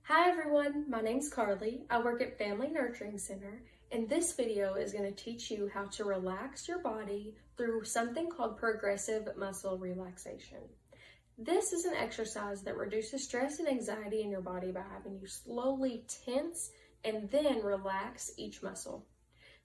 Hi everyone, my name's Carly. I work at Family Nurturing Center, and this video is going to teach you how to relax your body through something called progressive muscle relaxation. This is an exercise that reduces stress and anxiety in your body by having you slowly tense and then relax each muscle.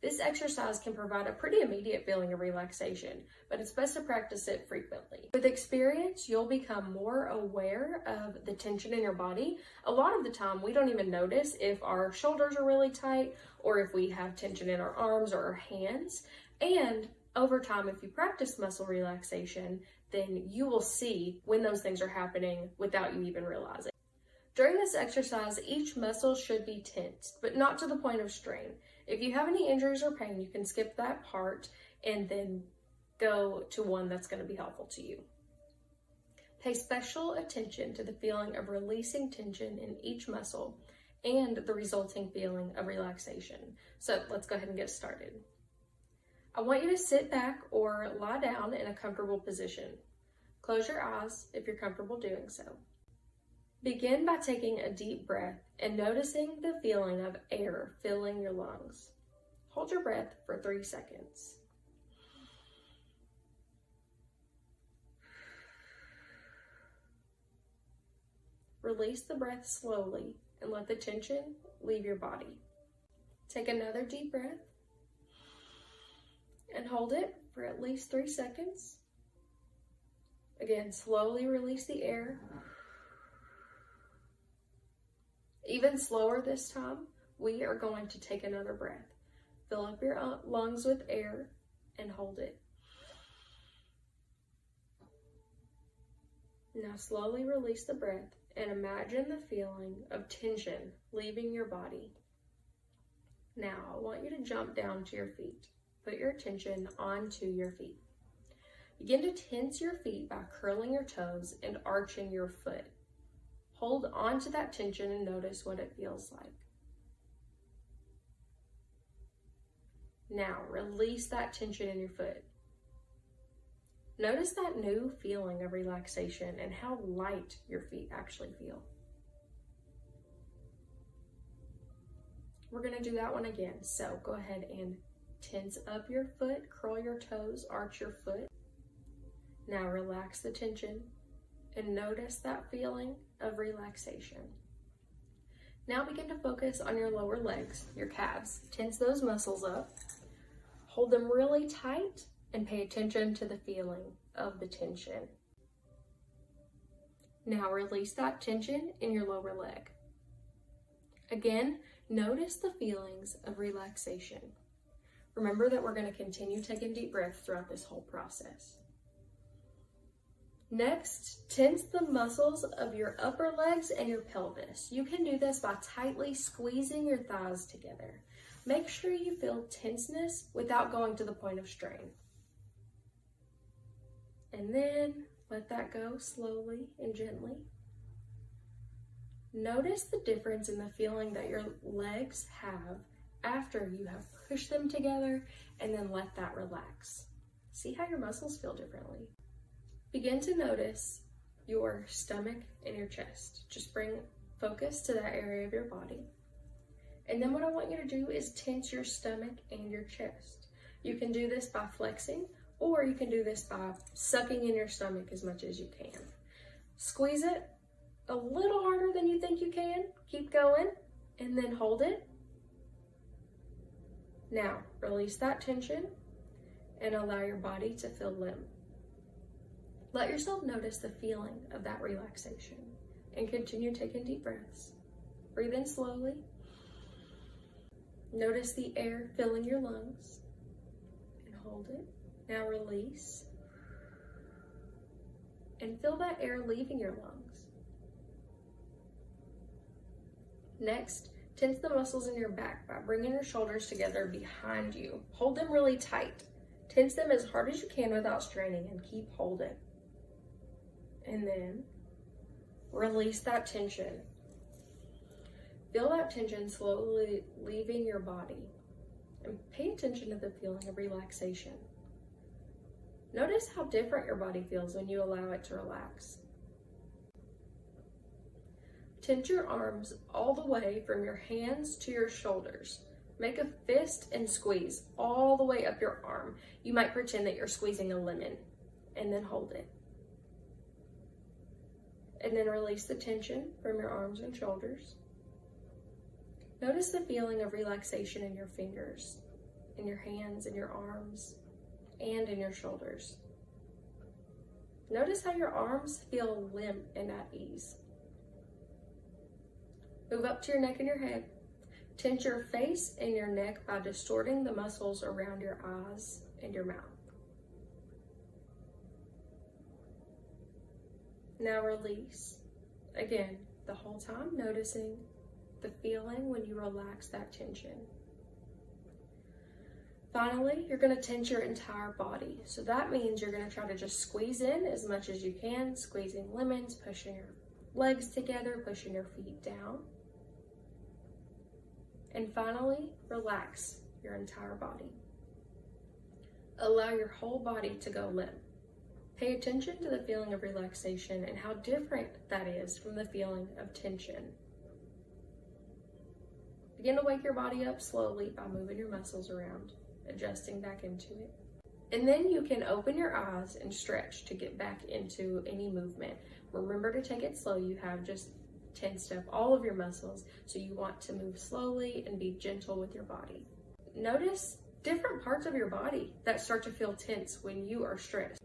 This exercise can provide a pretty immediate feeling of relaxation, but it's best to practice it frequently. With experience, you'll become more aware of the tension in your body. A lot of the time, we don't even notice if our shoulders are really tight or if we have tension in our arms or our hands. And over time, if you practice muscle relaxation, then you will see when those things are happening without you even realizing. During this exercise, each muscle should be tensed, but not to the point of strain. If you have any injuries or pain, you can skip that part and then go to one that's going to be helpful to you. Pay special attention to the feeling of releasing tension in each muscle and the resulting feeling of relaxation. So let's go ahead and get started. I want you to sit back or lie down in a comfortable position. Close your eyes if you're comfortable doing so. Begin by taking a deep breath and noticing the feeling of air filling your lungs. Hold your breath for 3 seconds. Release the breath slowly and let the tension leave your body. Take another deep breath and hold it for at least 3 seconds. Again, slowly release the air. Even slower this time, we are going to take another breath. Fill up your lungs with air and hold it. Now slowly release the breath and imagine the feeling of tension leaving your body. Now I want you to jump down to your feet. Put your attention onto your feet. Begin to tense your feet by curling your toes and arching your foot. Hold on to that tension and notice what it feels like. Now, release that tension in your foot. Notice that new feeling of relaxation and how light your feet actually feel. We're going to do that one again. So go ahead and tense up your foot, curl your toes, arch your foot. Now relax the tension and notice that feeling of relaxation. Now begin to focus on your lower legs, your calves. Tense those muscles up. Hold them really tight and pay attention to the feeling of the tension. Now release that tension in your lower leg. Again, notice the feelings of relaxation. Remember that we're going to continue taking deep breaths throughout this whole process. Next, tense the muscles of your upper legs and your pelvis. You can do this by tightly squeezing your thighs together. Make sure you feel tenseness without going to the point of strain. And then let that go slowly and gently. Notice the difference in the feeling that your legs have after you have pushed them together and then let that relax. See how your muscles feel differently. Begin to notice your stomach and your chest. Just bring focus to that area of your body. And then what I want you to do is tense your stomach and your chest. You can do this by flexing, or you can do this by sucking in your stomach as much as you can. Squeeze it a little harder than you think you can. Keep going, and then hold it. Now, release that tension and allow your body to feel limp. Let yourself notice the feeling of that relaxation and continue taking deep breaths. Breathe in slowly. Notice the air filling your lungs and hold it. Now release and feel that air leaving your lungs. Next, tense the muscles in your back by bringing your shoulders together behind you. Hold them really tight. Tense them as hard as you can without straining and keep holding. And then release that tension. Feel that tension slowly leaving your body and pay attention to the feeling of relaxation. Notice how different your body feels when you allow it to relax. Tense your arms all the way from your hands to your shoulders. Make a fist and squeeze all the way up your arm. You might pretend that you're squeezing a lemon, and then hold it. And then release the tension from your arms and shoulders. Notice the feeling of relaxation in your fingers, in your hands, in your arms, and in your shoulders. Notice how your arms feel limp and at ease. Move up to your neck and your head. Tense your face and your neck by distorting the muscles around your eyes and your mouth. Now release. Again, the whole time noticing the feeling when you relax that tension. Finally, you're going to tense your entire body. So that means you're going to try to just squeeze in as much as you can, squeezing lemons, pushing your legs together, pushing your feet down. And finally, relax your entire body. Allow your whole body to go limp. Pay attention to the feeling of relaxation and how different that is from the feeling of tension. Begin to wake your body up slowly by moving your muscles around, adjusting back into it. And then you can open your eyes and stretch to get back into any movement. Remember to take it slow. You have just tensed up all of your muscles, so you want to move slowly and be gentle with your body. Notice different parts of your body that start to feel tense when you are stressed.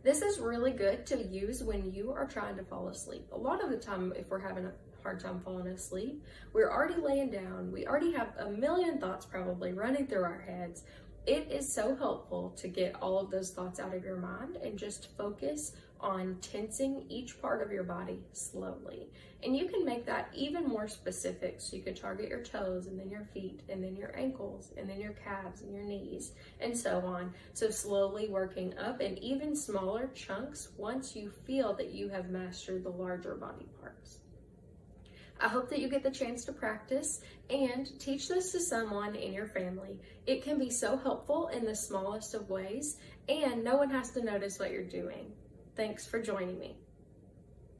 This is really good to use when you are trying to fall asleep. A lot of the time, if we're having a hard time falling asleep, we're already laying down, we already have a million thoughts probably running through our heads. It is so helpful to get all of those thoughts out of your mind and just focus on tensing each part of your body slowly. And you can make that even more specific, so you could target your toes and then your feet and then your ankles and then your calves and your knees and so on. So slowly working up in even smaller chunks once you feel that you have mastered the larger body parts. I hope that you get the chance to practice and teach this to someone in your family. It can be so helpful in the smallest of ways, and no one has to notice what you're doing. Thanks for joining me.